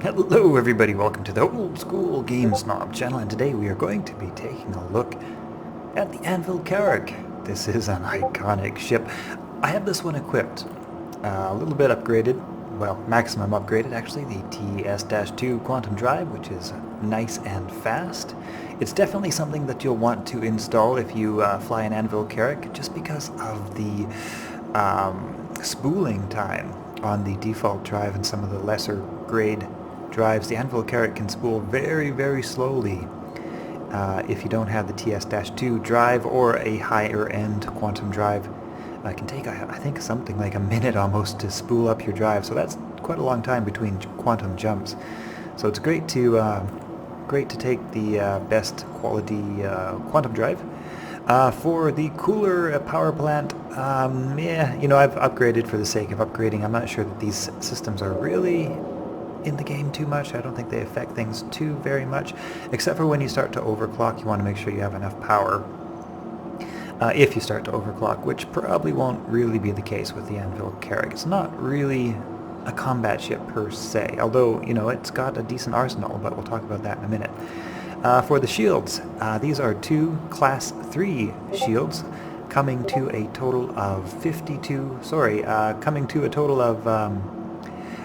Hello everybody, welcome to the Old School Game Snob channel, and today we are going to be taking a look at the Anvil Carrack. This is an iconic ship. I have this one equipped, a little bit upgraded, well, maximum upgraded actually, the TS-2 Quantum Drive, which is nice and fast. It's definitely something that you'll want to install if you fly an Anvil Carrack, just because of the spooling time on the default drive and some of the lesser grade drives. The Anvil Carrack can spool very, very slowly if you don't have the TS-2 drive or a higher end quantum drive. It can take, I think, something like a minute almost to spool up your drive, so that's quite a long time between quantum jumps. So it's great to take the best quality quantum drive. For the cooler power plant, yeah, you know, I've upgraded for the sake of upgrading. I'm not sure that these systems are really in the game too much. I don't think they affect things too very much, except for when you start to overclock. You want to make sure you have enough power if you start to overclock, which probably won't really be the case with the Anvil Carrack. It's not really a combat ship per se, although, you know, it's got a decent arsenal, but we'll talk about that in a minute. For the shields, these are two Class 3 shields, coming to a total of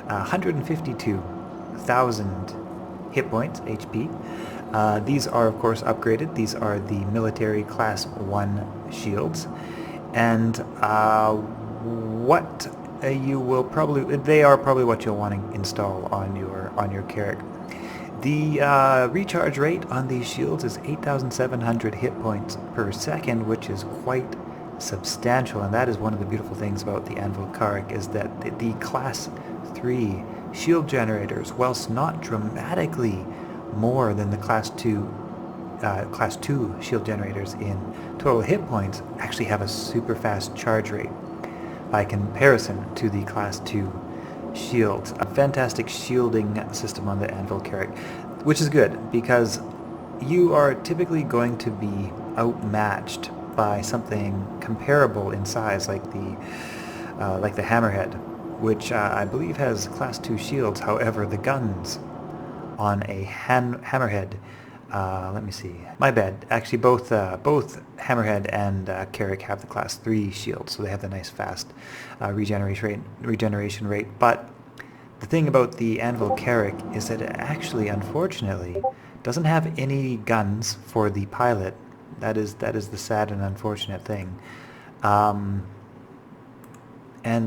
152,000 hit points, HP. These are, of course, upgraded. These are the military Class 1 shields, and they are probably what you'll want to install on your Carrack. The recharge rate on these shields is 8,700 hit points per second, which is quite substantial, and that is one of the beautiful things about the Anvil Carrack, is that the Class 3 shield generators, whilst not dramatically more than the Class 2 shield generators in total hit points, actually have a super fast charge rate by comparison to the Class 2 shields. A fantastic shielding system on the Anvil Carrack, which is good because you are typically going to be outmatched by something comparable in size, like the Hammerhead, which I believe has Class 2 shields. However, the guns on a Hammerhead, let me see, my bad, actually both Hammerhead and Carrack have the Class 3 shields, so they have the nice fast regeneration rate. But the thing about the Anvil Carrack is that it actually, unfortunately, doesn't have any guns for the pilot. That is the sad and unfortunate thing. And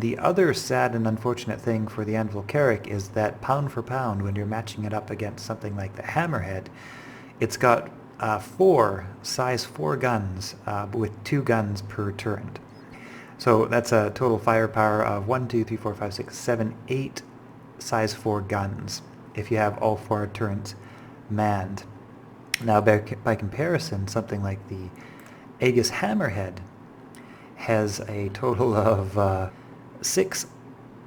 the other sad and unfortunate thing for the Anvil Carrack is that pound for pound, when you're matching it up against something like the Hammerhead, it's got 4 size 4 guns with 2 guns per turret. So that's a total firepower of 1, 2, 3, 4, 5, 6, 7, 8 size 4 guns if you have all 4 turrets manned. Now, by comparison, something like the Aegis Hammerhead has a total of 6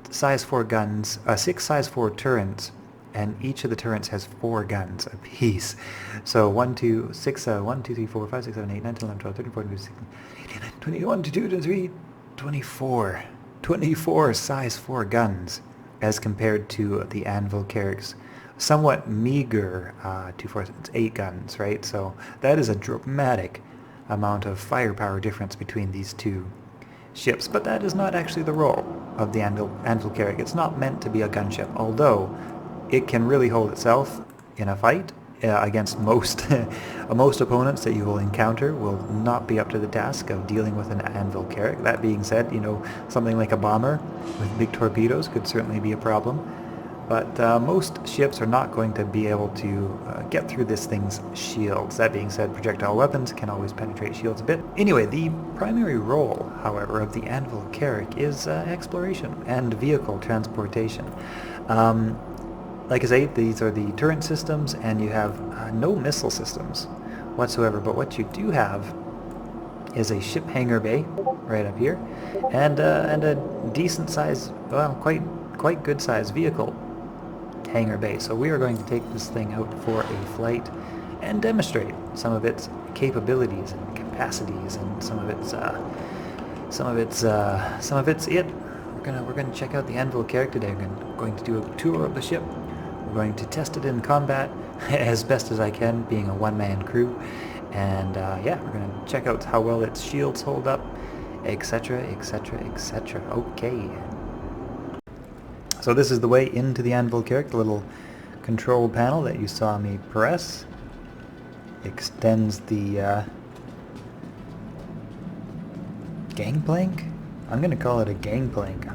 size 4 guns, 6 size 4 turrets, and each of the turrets has 4 guns apiece. So 1, 2, 6, 1, 2, 3, 4, 5, 6, 7, 8, 9, 10, 11, 12, 13, 14, 15, 16, 18, 20, 1, 2, 2, 3, 24. 24 size 4 guns, as compared to the Anvil Carrack's somewhat meager 2, 4, it's 8 guns, right? So that is a dramatic amount of firepower difference between these two ships. But that is not actually the role of the Anvil Carrack. It's not meant to be a gunship, although it can really hold itself in a fight against most most opponents that you will encounter will not be up to the task of dealing with an Anvil Carrack. That being said, you know, something like a bomber with big torpedoes could certainly be a problem. But most ships are not going to be able to get through this thing's shields. That being said, projectile weapons can always penetrate shields a bit. Anyway, the primary role, however, of the Anvil Carrack is exploration and vehicle transportation. Like I say, these are the turret systems, and you have no missile systems whatsoever. But what you do have is a ship hangar bay right up here, and a decent size, well, quite good size vehicle hangar bay. So we are going to take this thing out for a flight and demonstrate some of its capabilities and capacities, and some of its it. We're gonna check out the Anvil Carrack today. We're going to do a tour of the ship We're going to test it in combat as best as I can, being a one-man crew. And yeah, we're going to check out how well its shields hold up, etc, etc, etc. Okay. So this is the way into the Anvil Carrack, the little control panel that you saw me press. Extends the gangplank? I'm going to call it a gangplank.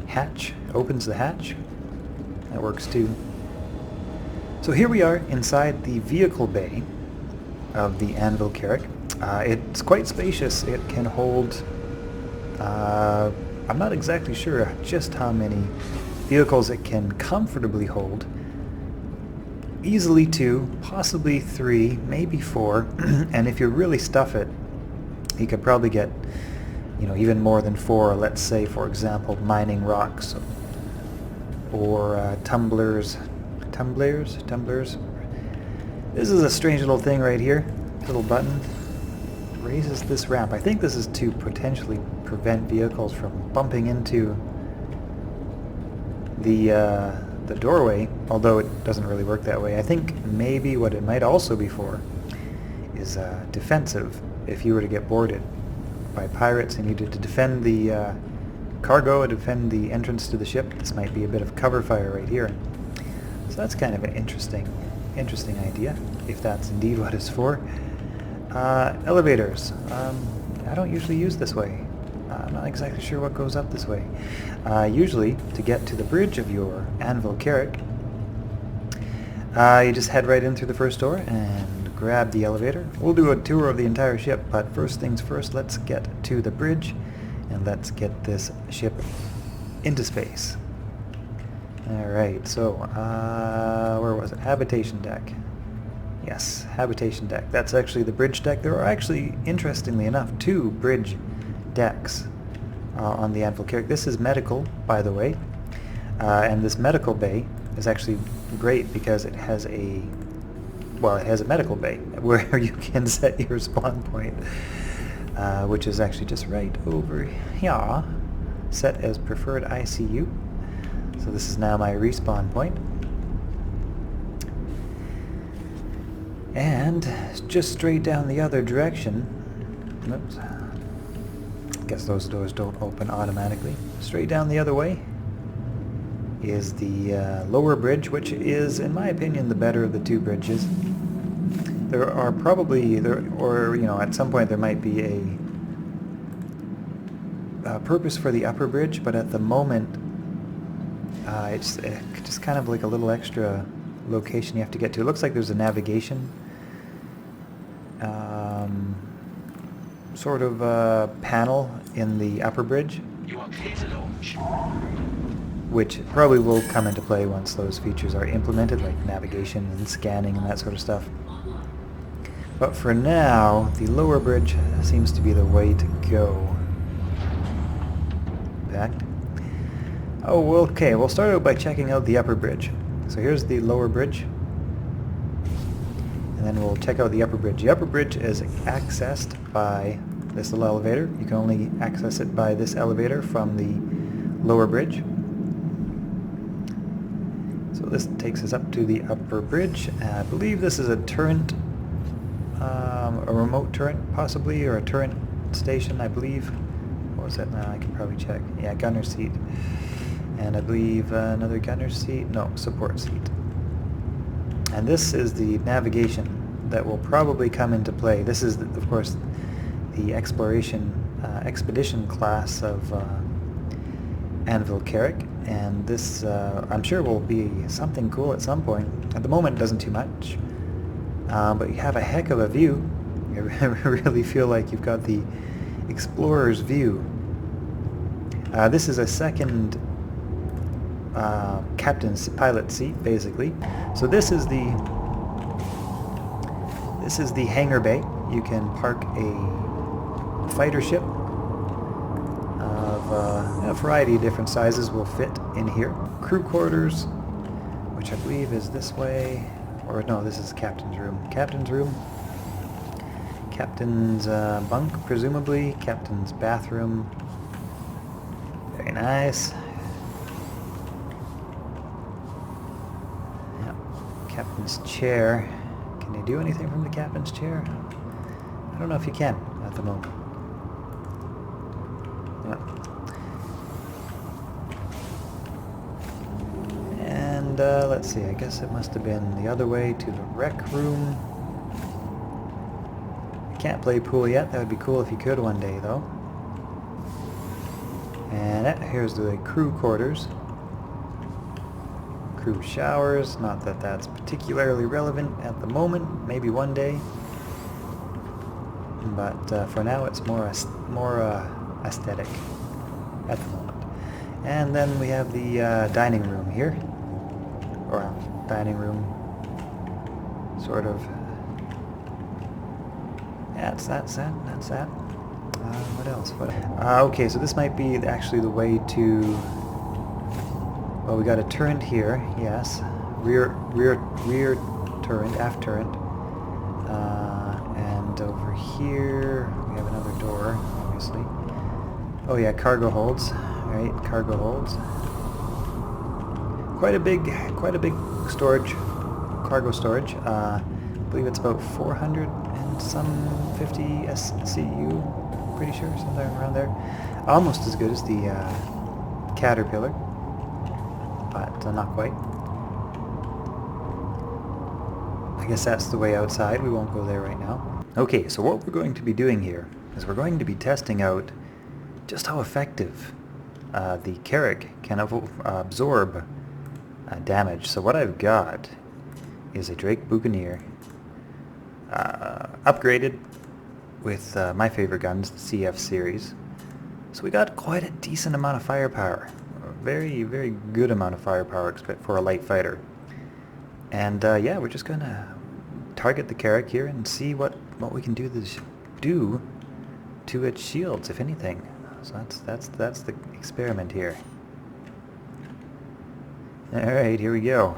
Hatch. Opens the hatch. That works too. So here we are inside the vehicle bay of the Anvil Carrack. It's quite spacious. It can hold, I'm not exactly sure just how many vehicles it can comfortably hold. Easily 2, possibly 3, maybe 4, and if you really stuff it, you could probably get, you know, even more than 4. Let's say, for example, mining rocks or tumblers. This is a strange little thing right here. Little button raises this ramp. I think this is to potentially prevent vehicles from bumping into the doorway, although it doesn't really work that way. I think maybe what it might also be for is defensive. If you were to get boarded by pirates and needed to defend the cargo, defend the entrance to the ship, this might be a bit of cover fire right here. So that's kind of an interesting idea, if that's indeed what it's for. Elevators. I don't usually use this way. I'm not exactly sure what goes up this way. Usually, to get to the bridge of your Anvil Carrack, you just head right in through the first door and grab the elevator. We'll do a tour of the entire ship, but first things first, let's get to the bridge and let's get this ship into space. Alright, so, where was it? Habitation deck. Yes, habitation deck. That's actually the bridge deck. There are actually, interestingly enough, 2 bridge decks on the Anvil Carrack. This is medical, by the way, and this medical bay is actually great because it has a, well, it has a medical bay where you can set your spawn point, which is actually just right over here, set as preferred ICU. So this is now my respawn point. And just straight down the other direction, oops, guess those doors don't open automatically. Straight down the other way is the lower bridge, which is, in my opinion, the better of the 2 bridges. There are probably, or you know, at some point there might be a purpose for the upper bridge, but at the moment it's just kind of like a little extra location you have to get to. It looks like there's a navigation sort of panel in the upper bridge, You are clear to launch. which probably will come into play once those features are implemented, like navigation and scanning and that sort of stuff. But for now, the lower bridge seems to be the way to go. Back. Oh, okay, we'll start out by checking out the upper bridge. So here's the lower bridge, and then we'll check out the upper bridge. The upper bridge is accessed by this little elevator. You can only access it by this elevator from the lower bridge. So this takes us up to the upper bridge. I believe this is a turret, a remote turret possibly, or a turret station, I believe. What was that now? I can probably check. Yeah, gunner seat. And I believe another gunner seat. No, support seat. And this is the navigation that will probably come into play. This is, of course, the expedition class of Anvil Carrack, and this I'm sure will be something cool at some point. At the moment it doesn't too much, but you have a heck of a view. You really feel like you've got the explorer's view. This is a second captain's pilot seat, basically. So this is the hangar bay. You can park a fighter ship of a variety of different sizes will fit in here. Crew quarters, which I believe is this way, or no, this is captain's room. Captain's room. Captain's bunk, presumably. Captain's bathroom. Very nice. Captain's chair. Can you do anything from the captain's chair? I don't know if you can at the moment. Yeah. And let's see, I guess it must have been the other way to the rec room. I can't play pool yet. That would be cool if you could one day, though. And here's the crew quarters. Crew showers. Not that that's particularly relevant at the moment. Maybe one day. But for now, it's more aesthetic at the moment. And then we have the dining room here. Or dining room, sort of. Yeah, that's that. What else? Okay, so this might be actually the way to... Well, we got a turret here, yes. Rear turret, aft turret. And over here, we have another door, obviously. Oh yeah, cargo holds. Right, cargo holds. Quite a big storage, cargo storage. I believe it's about 400 and some 50 SCU, pretty sure, somewhere around there. Almost as good as the Caterpillar, but not quite. I guess that's the way outside. We won't go there right now. Okay, so what we're going to be doing here is we're going to be testing out just how effective the Carrack can absorb damage. So what I've got is a Drake Buccaneer upgraded with my favorite guns, the CF series. So we got quite a decent amount of firepower. A very, very good amount of firepower for a light fighter. And yeah, we're just gonna target the Carrack here and see what we can do to its shields, if anything. So that's the experiment here. Alright, here we go.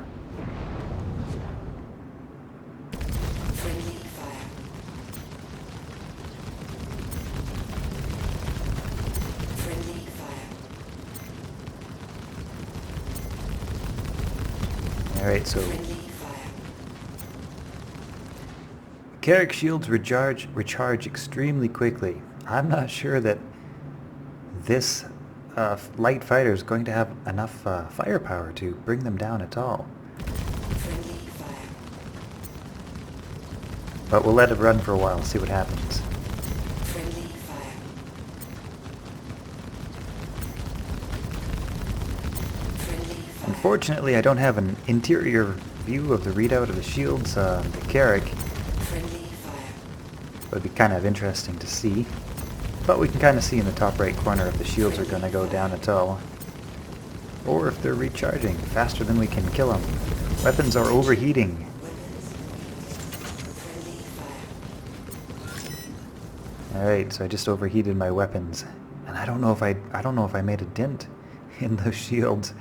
Friendly fire. Friendly fire. Alright, so Friendly fire. Carrack shields recharge extremely quickly. I'm not sure that this light fighter is going to have enough firepower to bring them down at all. Friendly fire. But we'll let it run for a while, see what happens. Friendly fire. Friendly fire. Unfortunately, I don't have an interior view of the readout of the shields, the Carrack. Friendly fire. It would be kind of interesting to see. But we can kind of see in the top right corner if the shields are going to go down at all. Or if they're recharging faster than we can kill them. Weapons are overheating. Alright, so I just overheated my weapons. And I don't know if I made a dent in those shields.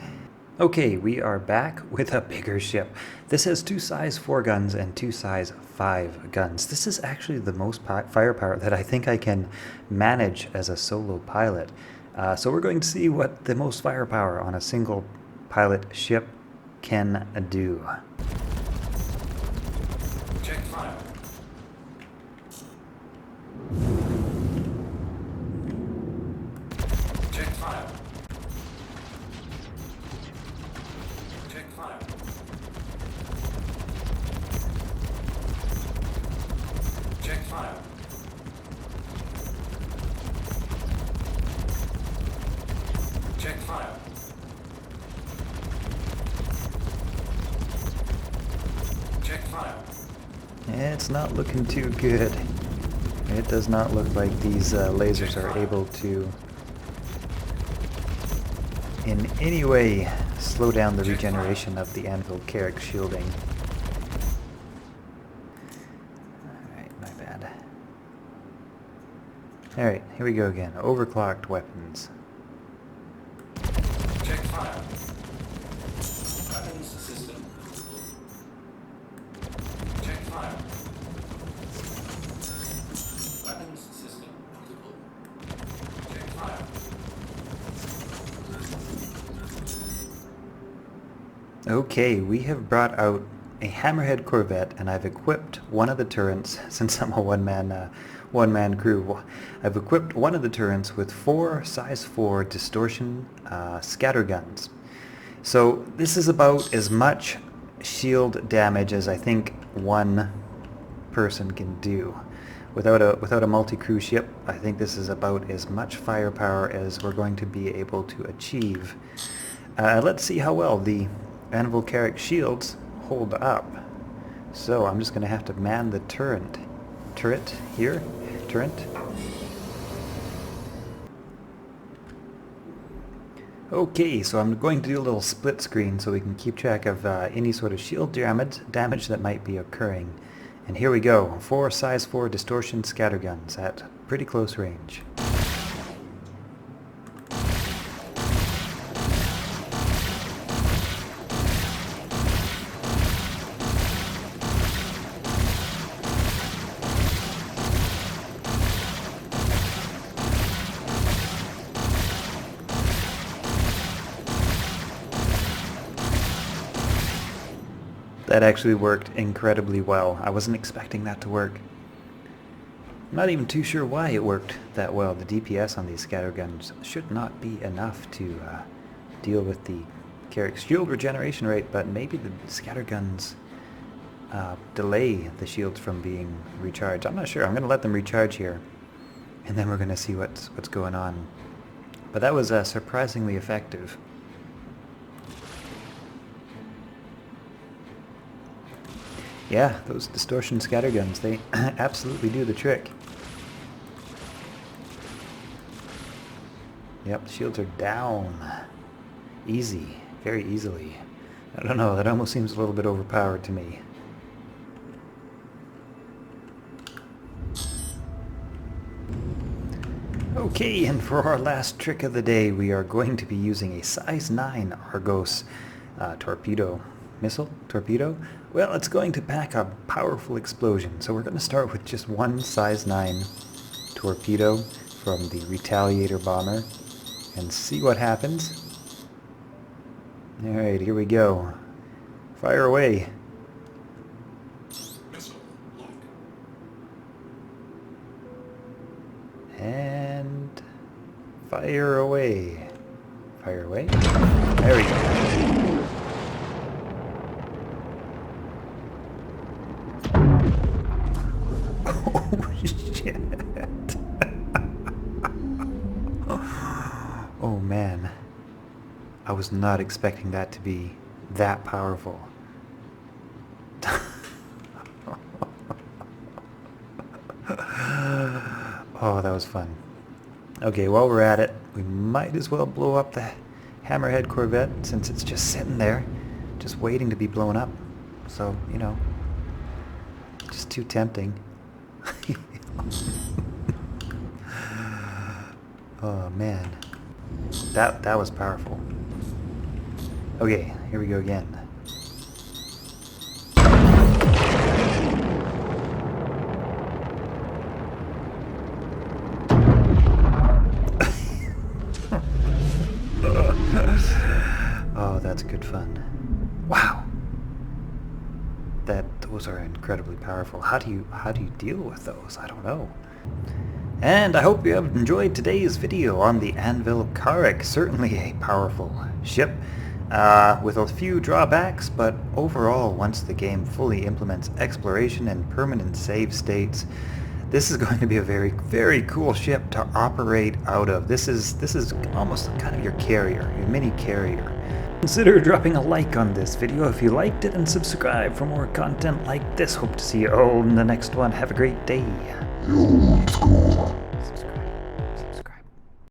Okay, we are back with a bigger ship. This has 2 size 4 guns and 2 size 5 guns. This is actually the most firepower that I think I can manage as a solo pilot. So we're going to see what the most firepower on a single pilot ship can do. Check fire. Check fire. Check fire. Check fire. Check fire. Check fire. It's not looking too good. It does not look like these lasers are able to in any way slow down the regeneration of the Anvil Carrack shielding. Alright, my bad. Alright, here we go again. Overclocked weapons. Check fire. Weapons system. Check fire. Weapons system. Check fire. Okay, we have brought out a Hammerhead Corvette, and I've equipped one of the turrets, since I'm a one-man crew, I've equipped one of the turrets with 4 size 4 distortion scatter guns. So this is about as much shield damage as I think one person can do. Without a multi-crew ship, I think this is about as much firepower as we're going to be able to achieve. Let's see how well the Anvil Carrack shields hold up. So I'm just going to have to man the turret here. Okay, so I'm going to do a little split screen so we can keep track of any sort of shield damage that might be occurring. And here we go, 4 size 4 distortion scatterguns at pretty close range. That actually worked incredibly well. I wasn't expecting that to work. I'm not even too sure why it worked that well. The DPS on these scatterguns should not be enough to deal with the Carrack's shield regeneration rate, but maybe the scatterguns delay the shields from being recharged. I'm not sure. I'm going to let them recharge here, and then we're going to see what's going on. But that was surprisingly effective. Yeah, those distortion scatterguns, they absolutely do the trick. Yep, the shields are down. Easy, very easily. I don't know, that almost seems a little bit overpowered to me. Okay, and for our last trick of the day, we are going to be using a size 9 Argos torpedo. Torpedo? Well, it's going to pack a powerful explosion, so we're going to start with just one size 9 torpedo from the Retaliator bomber and see what happens. Alright, here we go. Fire away. Missile lock. And fire away. Fire away. There we go. Oh man, I was not expecting that to be that powerful. Oh, that was fun. Okay, while we're at it, we might as well blow up the Hammerhead Corvette since it's just sitting there, just waiting to be blown up. So, you know, just too tempting. Oh man, that was powerful. Okay, here we go again. Oh, that's good fun. Wow. Those are incredibly powerful. How do you deal with those? I don't know. And I hope you have enjoyed today's video on the Anvil Carrack. Certainly a powerful ship with a few drawbacks, but overall, once the game fully implements exploration and permanent save states, this is going to be a very, very cool ship to operate out of. This is almost kind of your carrier, your mini carrier. Consider dropping a like on this video if you liked it, and subscribe for more content like this. Hope to see you all in the next one. Have a great day. Yo, let's go.